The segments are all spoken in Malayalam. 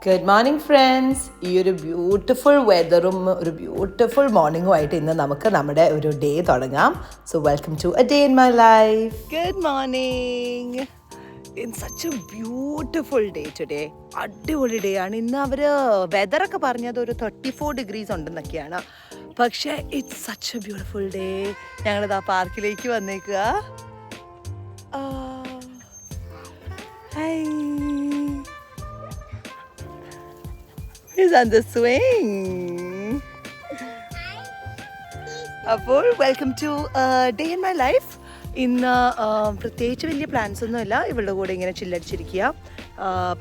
Good morning friends. ഈ ഒരു ബ്യൂട്ടിഫുൾ വെതറും ഒരു ബ്യൂട്ടിഫുൾ മോർണിംഗുമായിട്ട് ഇന്ന് നമുക്ക് നമ്മുടെ ഒരു ഡേ തുടങ്ങാം. So welcome to a day in my life. Good morning. In such a beautiful day today. അടിപൊളി ഡേ ആണ് ഇന്ന്. അവർ വെതറൊക്കെ പറഞ്ഞത് ഒരു 34 ഡിഗ്രീസ് ഉണ്ടെന്നൊക്കെയാണ്. പക്ഷേ it's such a beautiful day. ഞങ്ങളിതാ പാർക്കിലേക്ക് വന്നേക്കുക. He's on the swing. അപ്പോൾ welcome to day in my life. ഇന്ന് പ്രത്യേകിച്ച് വലിയ പ്ലാൻസ് ഒന്നുമില്ല. ഇവളുടെ കൂടെ ഇങ്ങനെ ചില്ലടിച്ചിരിക്കുക.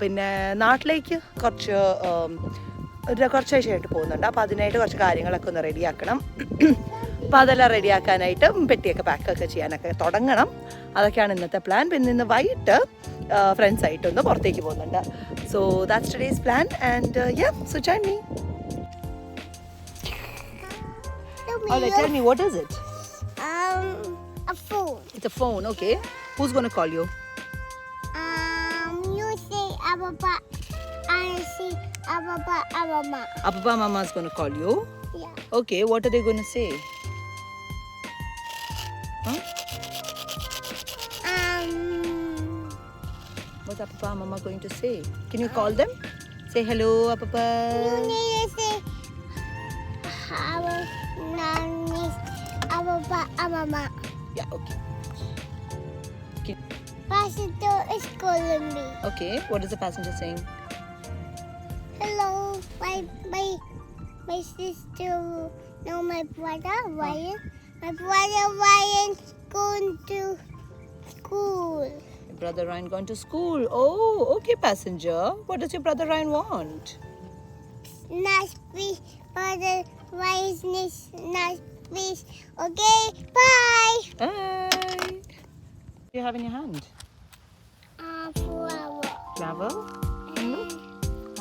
പിന്നെ നാട്ടിലേക്ക് കുറച്ചാഴ്ചയായിട്ട് പോകുന്നുണ്ട്. അപ്പോൾ അതിനായിട്ട് കുറച്ച് കാര്യങ്ങളൊക്കെ ഒന്ന് റെഡിയാക്കണം. അപ്പോൾ അതെല്ലാം റെഡിയാക്കാനായിട്ട് പെട്ടിയൊക്കെ പാക്കൊക്കെ ചെയ്യാനൊക്കെ തുടങ്ങണം. അതൊക്കെയാണ് ഇന്നത്തെ പ്ലാൻ. പിന്നെ ഇന്ന് വൈകിട്ട് ഫ്രണ്ട്സായിട്ടൊന്ന് പുറത്തേക്ക് പോകുന്നുണ്ട്. So that's today's plan and so join me. Tell me, what is it? A phone. It's a phone, okay. Who's going to call you? You say Ababa. I say Ababa, Abama. Ababa Mama is going to call you. Yeah. Okay, what are they going to say? Huh? What's Apapa Mama going to say? Can you call them? Say hello, Apapa. You need to say Ababa, Abama. Yeah, okay. Pastor is calling me. Okay, what is the passenger saying? Hello, my sister. No, my brother Ryan. My brother Ryan's going to school. Your brother Ryan going to school. Oh, okay, passenger. What does your brother Ryan want? Nice fish, brother Ryan's nice fish. Okay, bye. Bye. What do you have in your hand? Flower. Flower? And look,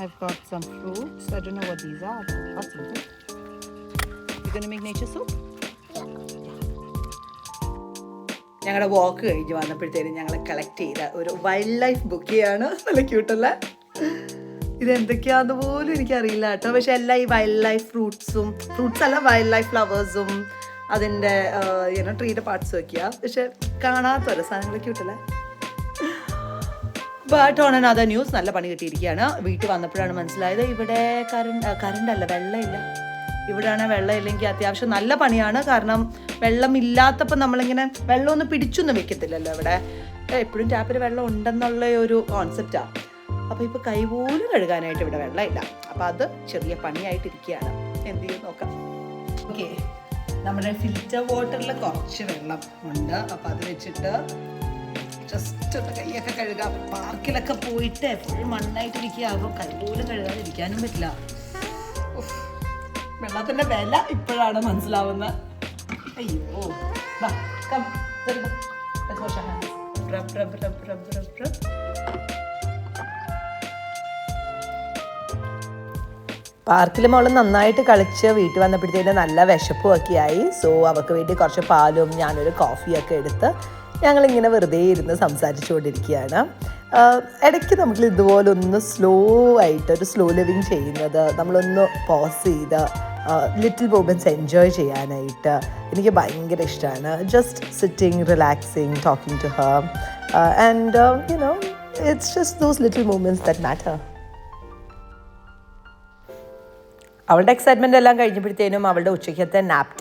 I've got some fruits. I don't know what these are. What's in it? You're going to make nature soup? ഞങ്ങളുടെ വാക്ക് കഴിഞ്ഞ് വന്നപ്പോഴത്തേനും ഞങ്ങൾ കളക്ട് ചെയ്ത ഒരു വൈൽഡ് ലൈഫ് ബുക്കെയാണ്. നല്ല ക്യൂട്ടല്ല? ഇതെന്തൊക്കെയാന്ന് പോലും എനിക്കറിയില്ല കേട്ടോ. പക്ഷെ എല്ലാം ഈ വൈൽഡ് ലൈഫ് ഫ്രൂട്ട്സ് അല്ല, വൈൽഡ് ലൈഫ് ഫ്ലവേഴ്സും അതിൻ്റെ ട്രീയുടെ പാർട്സും ഒക്കെയാ. പക്ഷെ കാണാത്ത ഓരോ സാധനങ്ങൾ ക്യൂട്ടല്ല. ബട്ട് ഓൺ അനദർ ന്യൂസ്, നല്ല പണി കിട്ടിയിരിക്കുകയാണ്. വീട്ടിൽ വന്നപ്പോഴാണ് മനസ്സിലായത് ഇവിടെ കറണ്ട് അല്ല, വെള്ളമില്ല. ഇവിടെയാണ് വെള്ളം ഇല്ലെങ്കിൽ അത്യാവശ്യം നല്ല പണിയാണ്. കാരണം വെള്ളമില്ലാത്തപ്പോൾ നമ്മളിങ്ങനെ വെള്ളമൊന്നും പിടിച്ചൊന്നും വെക്കത്തില്ലല്ലോ. ഇവിടെ എപ്പോഴും ടാപ്പിൽ വെള്ളം ഉണ്ടെന്നുള്ള ഒരു കോൺസെപ്റ്റാണ്. അപ്പോൾ ഇപ്പോൾ കൈ പോലും കഴുകാനായിട്ട് ഇവിടെ വെള്ളമില്ല. അപ്പോൾ അത് ചെറിയ പണിയായിട്ടിരിക്കുകയാണ്. എന്ത് ചെയ്യും നോക്കാം. ഓക്കെ, നമ്മുടെ ഫിൽറ്റർ വാട്ടറിൽ കുറച്ച് വെള്ളം ഉണ്ട്. അപ്പോൾ അത് വെച്ചിട്ട് ജസ്റ്റ് ഒന്ന് കൈയൊക്കെ കഴുകാം. പാർക്കിലൊക്കെ പോയിട്ട് എപ്പോഴും മണ്ണായിട്ടിരിക്കുക. അപ്പോൾ കൈ പോലും കഴുകാതിരിക്കാനും പറ്റില്ല. വെള്ളത്തിൻ്റെ വില ഇപ്പോഴാണ് മനസ്സിലാവുന്നത്. അയ്യോ, പാർക്കിൽ മോള് നന്നായിട്ട് കളിച്ച് വീട്ടിൽ വന്നപ്പോഴത്തേക്കും നല്ല വിശപ്പും ഒക്കെ ആയി. സോ അവൾക്ക് വേണ്ടി കുറച്ച് പാലും ഞാനൊരു കോഫിയൊക്കെ എടുത്ത് ഞങ്ങളിങ്ങനെ വെറുതെ ഇരുന്ന് സംസാരിച്ചുകൊണ്ടിരിക്കുകയാണ്. ഇടയ്ക്ക് നമ്മൾ ഇതുപോലെ ഒന്ന് സ്ലോ ആയിട്ട് ഒരു സ്ലോ ലിവിങ് ചെയ്യുന്നത്, നമ്മളൊന്ന് പോസ് ചെയ്ത് ലിറ്റിൽ മൊമെൻറ്റ്സ് എൻജോയ് ചെയ്യാനായിട്ട് എനിക്ക് ഭയങ്കര ഇഷ്ടമാണ്. Just sitting, relaxing, talking to her and it's just those little moments that matter. അവളുടെ എക്സൈറ്റ്മെൻ്റ് എല്ലാം കഴിഞ്ഞപ്പോഴത്തേനും അവളുടെ ഉച്ചയ്ക്കത്തെ നാപ്പ്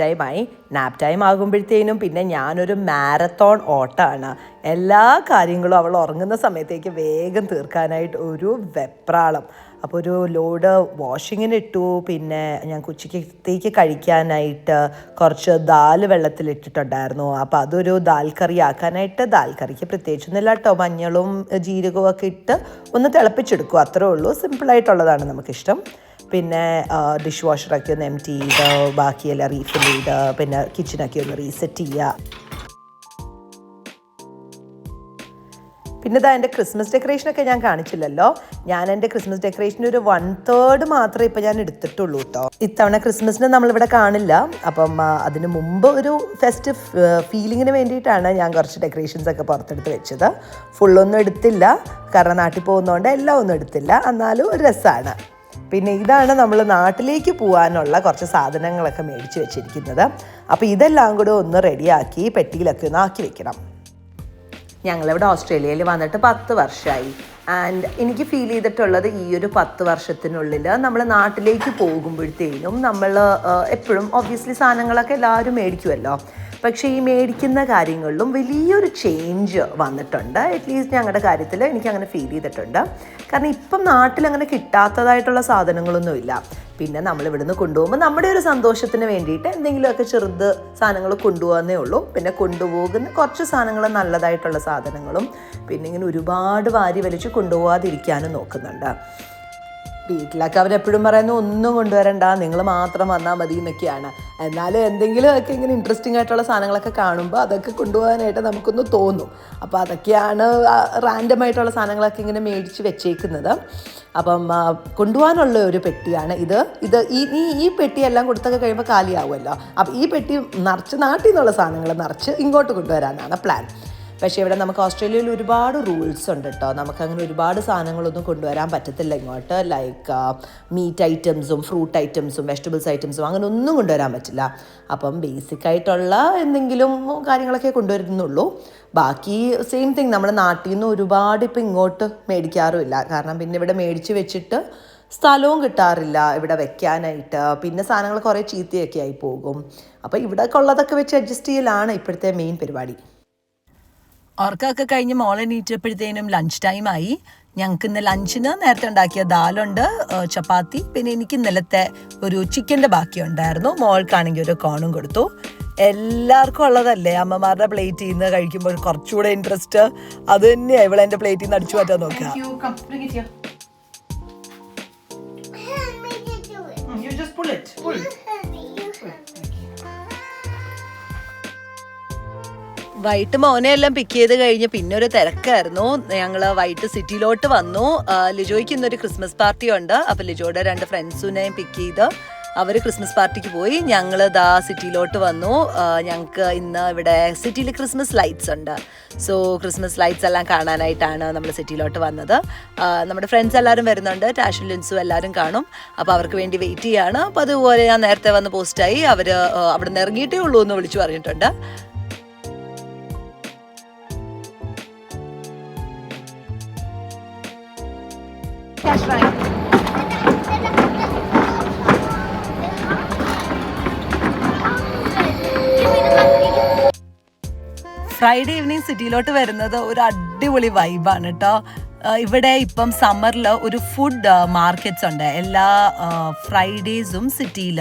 ടൈം ആകുമ്പോഴത്തേനും പിന്നെ ഞാനൊരു മാരത്തോൺ ഓട്ടമാണ്. എല്ലാ കാര്യങ്ങളും അവൾ ഉറങ്ങുന്ന സമയത്തേക്ക് വേഗം തീർക്കാനായിട്ട് ഒരു വെപ്രാളം. അപ്പോൾ ഒരു ലോഡ് വാഷിങ്ങിന് ഇട്ടു. പിന്നെ ഞാൻ ഉച്ചയ്ക്കത്തേക്ക് കഴിക്കാനായിട്ട് കുറച്ച് ദാൽ വെള്ളത്തിലിട്ടിട്ടുണ്ടായിരുന്നു. അപ്പോൾ അതൊരു ദാൽ കറി ആക്കാനായിട്ട്, ദാൽ കറിക്ക് പ്രത്യേകിച്ചൊന്നുമില്ല കേട്ടോ, മഞ്ഞളും ജീരകവും ഒക്കെ ഇട്ട് ഒന്ന് തിളപ്പിച്ചെടുക്കും. അത്രേ ഉള്ളൂ, സിമ്പിളായിട്ടുള്ളതാണ് നമുക്കിഷ്ടം. പിന്നെ ഡിഷ് വാഷറൊക്കെ ഒന്ന് എംപ്റ്റി ചെയ്ത് ബാക്കിയെല്ലാം റീഫിൽ ചെയ്ത് പിന്നെ കിച്ചണൊക്കെ ഒന്ന് റീസെറ്റ് ചെയ്യുക. പിന്നെ ഇതാ എൻ്റെ ക്രിസ്മസ് ഡെക്കറേഷനൊക്കെ ഞാൻ കാണിച്ചില്ലല്ലോ. ഞാൻ എൻ്റെ ക്രിസ്മസ് ഡെക്കറേഷൻ ഒരു 1/3 മാത്രമേ ഇപ്പം ഞാൻ എടുത്തിട്ടുള്ളൂ കേട്ടോ. ഇത്തവണ ക്രിസ്മസിന് നമ്മളിവിടെ കാണില്ല. അപ്പം അതിന് മുമ്പ് ഒരു ഫെസ്റ്റീവ് ഫീലിങ്ങിന് വേണ്ടിയിട്ടാണ് ഞാൻ കുറച്ച് ഡെക്കറേഷൻസ് ഒക്കെ പുറത്തെടുത്ത് വെച്ചത്. ഫുള്ളൊന്നും എടുത്തില്ല, കാരണം നാട്ടിൽ പോകുന്നതുകൊണ്ട് എല്ലാം ഒന്നും എടുത്തില്ല, എന്നാലും ഒരു രസമാണ്. പിന്നെ ഇതാണ് നമ്മൾ നാട്ടിലേക്ക് പോകാനുള്ള കുറച്ച് സാധനങ്ങളൊക്കെ മേടിച്ച് വെച്ചിരിക്കുന്നത്. അപ്പോൾ ഇതെല്ലാം കൂടെ ഒന്ന് റെഡിയാക്കി പെട്ടിയിലൊക്കെ ഒന്ന് ആക്കി വെക്കണം. ഞങ്ങളിവിടെ ഓസ്ട്രേലിയയിൽ വന്നിട്ട് 10 വർഷമായി. ആൻഡ് എനിക്ക് ഫീൽ ചെയ്തിട്ടുള്ളത് ഈ ഒരു 10 വർഷത്തിനുള്ളിൽ നമ്മൾ നാട്ടിലേക്ക് പോകുമ്പോഴത്തേനും നമ്മൾ എപ്പോഴും ഒബ്വിയസ്ലി സാധനങ്ങളൊക്കെ എല്ലാവരും മേടിക്കുമല്ലോ. പക്ഷേ ഈ മേടിക്കുന്ന കാര്യങ്ങളിലും വലിയൊരു ചേഞ്ച് വന്നിട്ടുണ്ട്. അറ്റ്ലീസ്റ്റ് ഞങ്ങളുടെ കാര്യത്തിൽ എനിക്കങ്ങനെ ഫീൽ ചെയ്തിട്ടുണ്ട്. കാരണം ഇപ്പം നാട്ടിലങ്ങനെ കിട്ടാത്തതായിട്ടുള്ള സാധനങ്ങളൊന്നുമില്ല. പിന്നെ നമ്മളിവിടുന്ന് കൊണ്ടുപോകുമ്പോൾ നമ്മുടെ ഒരു സന്തോഷത്തിന് വേണ്ടിയിട്ട് എന്തെങ്കിലുമൊക്കെ ചെറുത് സാധനങ്ങൾ കൊണ്ടുപോകുന്നേ ഉള്ളൂ. പിന്നെ കൊണ്ടുപോകുന്ന കുറച്ച് സാധനങ്ങൾ നല്ലതായിട്ടുള്ള സാധനങ്ങളും പിന്നെ ഇങ്ങനെ ഒരുപാട് വാരി വലിച്ച് കൊണ്ടുപോകാതിരിക്കാനും നോക്കുന്നുണ്ട്. വീട്ടിലൊക്കെ അവരെപ്പോഴും പറയുന്നു ഒന്നും കൊണ്ടുവരണ്ട, നിങ്ങൾ മാത്രം വന്നാൽ മതി എന്നൊക്കെയാണ്. എന്നാലും എന്തെങ്കിലുമൊക്കെ ഇങ്ങനെ ഇൻട്രസ്റ്റിംഗ് ആയിട്ടുള്ള സാധനങ്ങളൊക്കെ കാണുമ്പോൾ അതൊക്കെ കൊണ്ടുപോകാനായിട്ട് നമുക്കൊന്ന് തോന്നും. അപ്പോൾ അതൊക്കെയാണ് റാൻഡമായിട്ടുള്ള സാധനങ്ങളൊക്കെ ഇങ്ങനെ മേടിച്ച് വെച്ചേക്കുന്നത്. അപ്പം കൊണ്ടുപോകാനുള്ള ഒരു പെട്ടിയാണ് ഇത്. ഈ പെട്ടിയെല്ലാം കൊടുത്തൊക്കെ കഴിയുമ്പോൾ കാലിയാവുമല്ലോ. അപ്പം ഈ പെട്ടി നിറച്ച് നാട്ടിൽ നിന്നുള്ള സാധനങ്ങൾ നിറച്ച് ഇങ്ങോട്ട് കൊണ്ടുവരാനാണ് പ്ലാൻ. പക്ഷേ ഇവിടെ നമുക്ക് ഓസ്ട്രേലിയയിൽ ഒരുപാട് റൂൾസ് ഉണ്ട് കേട്ടോ. നമുക്കങ്ങനെ ഒരുപാട് സാധനങ്ങളൊന്നും കൊണ്ടുവരാൻ പറ്റത്തില്ല ഇങ്ങോട്ട്. ലൈക്ക് മീറ്റ് ഐറ്റംസും ഫ്രൂട്ട് ഐറ്റംസും വെജിറ്റബിൾസ് ഐറ്റംസും അങ്ങനെ ഒന്നും കൊണ്ടുവരാൻ പറ്റില്ല. അപ്പം ബേസിക്കായിട്ടുള്ള എന്തെങ്കിലും കാര്യങ്ങളൊക്കെ കൊണ്ടുവരുന്നുള്ളൂ. ബാക്കി സെയിം തിങ് നമ്മുടെ നാട്ടിൽ നിന്ന് ഒരുപാട് ഇപ്പം ഇങ്ങോട്ട് മേടിക്കാറുമില്ല. കാരണം പിന്നെ ഇവിടെ മേടിച്ച് വെച്ചിട്ട് സ്ഥലവും കിട്ടാറില്ല ഇവിടെ വെക്കാനായിട്ട്. പിന്നെ സാധനങ്ങൾ കുറേ ചീത്തയൊക്കെ ആയി പോകും. അപ്പോൾ ഇവിടെയൊക്കെ ഉള്ളതൊക്കെ വെച്ച് അഡ്ജസ്റ്റ് ചെയ്യലാണ് ഇപ്പോഴത്തെ മെയിൻ പരിപാടി. ഓർക്കൊക്കെ കഴിഞ്ഞ് മോളെ നീറ്റപ്പോഴത്തേനും ലഞ്ച് ടൈമായി. ഞങ്ങൾക്ക് ഇന്ന് ലഞ്ചിന് നേരത്തെ ഉണ്ടാക്കിയ ദാലുണ്ട്, ചപ്പാത്തി, പിന്നെ എനിക്ക് ഇന്നലത്തെ ഒരു ചിക്കൻ്റെ ബാക്കിയുണ്ടായിരുന്നു. മോൾക്കാണെങ്കിൽ ഒരു കോണും കൊടുത്തു. എല്ലാവർക്കും ഉള്ളതല്ലേ അമ്മമാരുടെ പ്ലേറ്റിൽ നിന്ന് കഴിക്കുമ്പോൾ കുറച്ചുകൂടെ ഇൻട്രസ്റ്റ്. അത് തന്നെയാണ് ഇവിടെ എൻ്റെ പ്ലേറ്റിൽ നിന്ന് അടിച്ചു മാറ്റാൻ നോക്കുക. വൈകിട്ട് മോനെ എല്ലാം പിക്ക് ചെയ്ത് കഴിഞ്ഞ് പിന്നെ ഒരു തിരക്കായിരുന്നു. ഞങ്ങൾ വൈകിട്ട് സിറ്റിയിലോട്ട് വന്നു. ലിജോയ്ക്ക് ഇന്നൊരു ക്രിസ്മസ് പാർട്ടി ഉണ്ട്. അപ്പോൾ ലിജോയുടെ 2 ഫ്രണ്ട്സിനെയും പിക്ക് ചെയ്ത് അവർ ക്രിസ്മസ് പാർട്ടിക്ക് പോയി. ഞങ്ങൾ സിറ്റിയിലോട്ട് വന്നു. ഞങ്ങൾക്ക് ഇന്ന് ഇവിടെ സിറ്റിയിൽ ക്രിസ്മസ് ലൈറ്റ്സ് ഉണ്ട്. സോ ക്രിസ്മസ് ലൈറ്റ്സ് എല്ലാം കാണാനായിട്ടാണ് നമ്മൾ സിറ്റിയിലോട്ട് വന്നത്. നമ്മുടെ ഫ്രണ്ട്സ് എല്ലാവരും വരുന്നുണ്ട്, ടാഷും ലിൻസും എല്ലാവരും കാണും. അപ്പോൾ അവർക്ക് വേണ്ടി വെയിറ്റ് ചെയ്യാണ്. അപ്പോൾ അതുപോലെ ഞാൻ നേരത്തെ വന്ന് പോസ്റ്റായി. അവർ അവിടെ നിന്ന് ഇറങ്ങിയിട്ടേ ഉള്ളൂ എന്ന് വിളിച്ചു പറഞ്ഞിട്ടുണ്ട്. ഫ്രൈഡേ ഈവനിങ് സിറ്റിയിലോട്ട് വരുന്നത് ഒരു അടിപൊളി വൈബാണ് കേട്ടോ. ഇവിടെ ഇപ്പം സമ്മറിൽ ഒരു ഫുഡ് മാർക്കറ്റ്സ് ഉണ്ട് എല്ലാ ഫ്രൈഡേസും സിറ്റിയിൽ.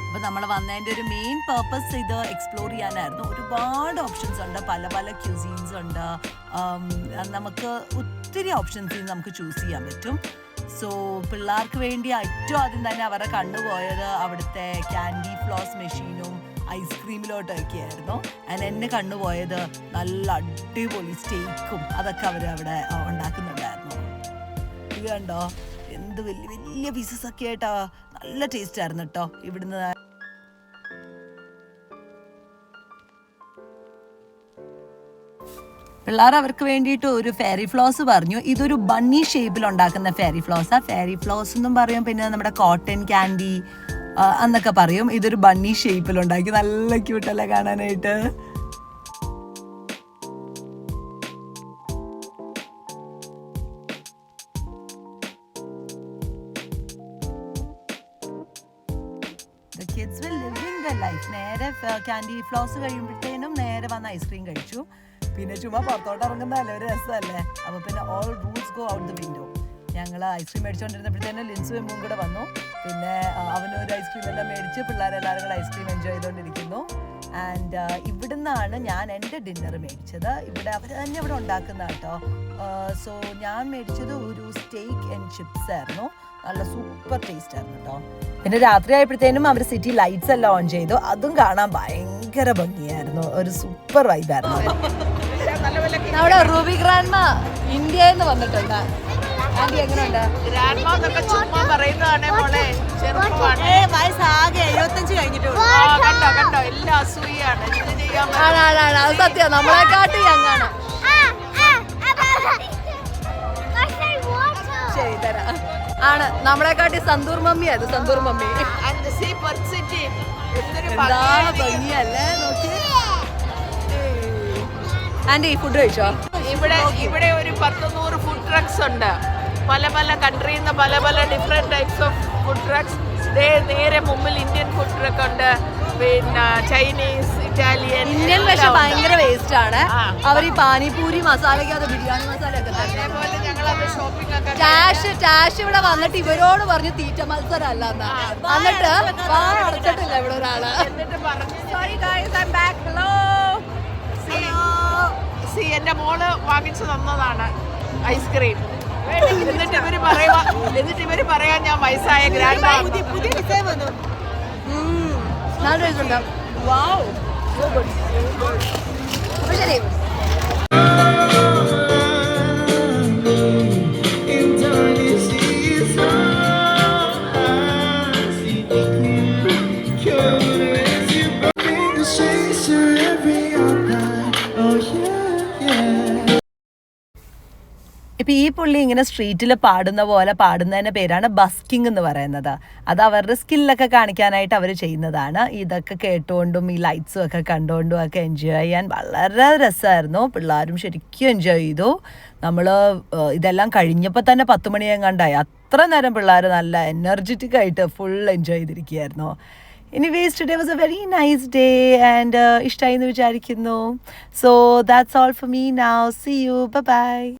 അപ്പോൾ നമ്മൾ വന്നതിൻ്റെ ഒരു മെയിൻ പർപ്പസ് ഇത് എക്സ്പ്ലോർ ചെയ്യാനായിരുന്നു. ഒരുപാട് ഓപ്ഷൻസ് ഉണ്ട്, പല പല ക്യൂസീൻസ് ഉണ്ട്. നമുക്ക് ഒത്തിരി ഓപ്ഷൻസ് നമുക്ക് ചൂസ് ചെയ്യാൻ പറ്റും. സോ പിള്ളേർക്ക് വേണ്ടി ഏറ്റവും ആദ്യം തന്നെ അവരുടെ കണ്ണുപോയത് അവിടുത്തെ ക്യാൻഡി ഫ്ലോസ് മെഷീനും ഐസ്ക്രീമിലോട്ടൊക്കെ ആയിരുന്നു. ആൻഡ് എന്നെ കണ്ണുപോയത് നല്ല അടിപൊളി സ്റ്റേക്കും അതൊക്കെ അവർ അവിടെ ഉണ്ടാക്കുന്നുണ്ടായിരുന്നു. ഇത് കണ്ടോ, എന്ത് വലിയ വലിയ പീസസ് ഒക്കെ ആയിട്ടാ, നല്ല ടേസ്റ്റ് ആയിരുന്നു കേട്ടോ. ഇവിടുന്ന് പിള്ളേർ അവർക്ക് വേണ്ടിയിട്ട് ഒരു ഫെയറി ഫ്ലോസ് പറഞ്ഞു. ഇതൊരു ബണ്ണി ഷേപ്പിൽ ഉണ്ടാക്കുന്ന ഫെയറി ഫ്ലോസാ. ഫെയറി ഫ്ലോസ് എന്നും പറയും, പിന്നെ നമ്മുടെ കോട്ടൺ ക്യാൻഡി എന്നൊക്കെ പറയും. ഇതൊരു ബണ്ണി ഷേപ്പിൽ ഉണ്ടാക്കി, നല്ല ക്യൂട്ടല്ലേ കാണാനായിട്ട്. നേരെ ക്യാൻഡി ഫ്ലോസ് കഴിയുമ്പോഴത്തേനും നേരെ വന്ന് ഐസ്ക്രീം കഴിച്ചു. പിന്നെ ചുമ്മാ പുറത്തോട്ട് ഇറങ്ങുന്നതല്ലേ ഒരു രസമല്ലേ. അപ്പോൾ പിന്നെ all rules go out the window. ഞങ്ങൾ ഐസ്ക്രീം മേടിച്ചുകൊണ്ടിരുന്നപ്പോഴത്തേനും ലിൻസും എമ്പും കൂടെ വന്നു. പിന്നെ അവനൊരു ഐസ്ക്രീം എല്ലാം മേടിച്ച് പിള്ളേരെല്ലാവരും കൂടെ ഐസ്ക്രീം എൻജോയ് ചെയ്തുകൊണ്ടിരിക്കുന്നു. ആൻഡ് ഇവിടുന്നാണ് ഞാൻ എൻ്റെ ഡിന്നർ മേടിച്ചത്. ഇവിടെ അവർ തന്നെ ഇവിടെ ഉണ്ടാക്കുന്ന കേട്ടോ. സോ ഞാൻ മേടിച്ചത് ഒരു സ്റ്റേക്ക് ആൻഡ് ചിപ്സ് ആയിരുന്നു. നല്ല സൂപ്പർ ടേസ്റ്റ് ആയിരുന്നു കേട്ടോ. പിന്നെ രാത്രി ആയപ്പോഴത്തേനും അവർ സിറ്റി ലൈറ്റ്സ് എല്ലാം ഓൺ ചെയ്തു. അതും കാണാൻ ഭയങ്കര ഭംഗിയായിരുന്നു. ഒരു സൂപ്പർ വൈബായിരുന്നു. നമ്മുടെ റൂബി ഗ്രാൻഡ്മ ഇന്ത്യയിൽ നിന്ന് വന്നിട്ടുണ്ട്. ആന്റി എങ്ങനെയുണ്ട്? ഗ്രാൻഡ്മ എന്നൊക്കെ ചുമ്മാ പറയുന്നതാണേ മോളെ, ചെറുപ്പമാണ്. വയസ്സാകെ 75 കഴിഞ്ഞിട്ടുണ്ട്. കണ്ടോ കണ്ടോ, എല്ലാം അസൂയാണ്. ഇത് ചെയ്യാൻ ആണ് അത് സത്യം, നമ്മളെക്കാട്ടി യങ്ങാണ്. ശരി തരാം. ആണ് നമ്മളെക്കാട്ടി സന്തൂർ മമ്മി, അത് സന്തൂർ മമ്മി. എന്താ ഭംഗിയല്ലേ നോക്കി. ആന്റി ഫുഡ് കഴിച്ചോ? ഇവിടെ ഒരു 10-100 ഫുഡ് ട്രക്സ് ഉണ്ട്. പല പല കൺട്രിയിൽ നിന്ന് പല പല different types of food trucks. നേരെ മുമ്പിൽ ഇന്ത്യൻ ഫുഡ് ട്രക്ക് ഉണ്ട്, പിന്നെ ചൈനീസ്, ഇറ്റാലിയൻ. ഇന്ത്യൻ പക്ഷെ ഭയങ്കര വേസ്റ്റ് ആണ്. അവർ ഈ പാനിപൂരി മസാലയ്ക്കകത്ത് ബിരിയാണി മസാല ഒക്കെ തന്നെ. ടാഷ് ഇവിടെ വന്നിട്ട് ഇവരോട് പറഞ്ഞു തീറ്റ മത്സരം അല്ല എന്നാ, എന്നിട്ട് അടച്ചിട്ടില്ല ഇവിടെ ഒരാള്. എന്റെ മോള് വാങ്ങിച്ചു തന്നതാണ് ഐസ്ക്രീം. എന്നിട്ട് ഇവര് പറയാ ഞാൻ വയസ്സായ ഗ്രാൻഡ്. ശരി. ഇപ്പം ഈ പുള്ളി ഇങ്ങനെ സ്ട്രീറ്റിൽ പാടുന്ന പോലെ പാടുന്നതിൻ്റെ പേരാണ് ബസ്കിംഗ് എന്ന് പറയുന്നത്. അത് അവരുടെ സ്കില്ലൊക്കെ കാണിക്കാനായിട്ട് അവർ ചെയ്യുന്നതാണ്. ഇതൊക്കെ കേട്ടുകൊണ്ടും ഈ ലൈറ്റ്സും ഒക്കെ കണ്ടുകൊണ്ടും ഒക്കെ എൻജോയ് ചെയ്യാൻ വളരെ രസമായിരുന്നു. പിള്ളേരും ശരിക്കും എൻജോയ് ചെയ്തു. നമ്മൾ ഇതെല്ലാം കഴിഞ്ഞപ്പോൾ തന്നെ 10 മണിയും കണ്ടായി. അത്ര നേരം പിള്ളേർ നല്ല എനർജറ്റിക് ആയിട്ട് ഫുൾ എൻജോയ് ചെയ്തിരിക്കുകയായിരുന്നു. Anyways, today was a very nice day and ഇഷ്ടമായി എന്ന് വിചാരിക്കുന്നു. So that's all for me now. See you. Bye-bye.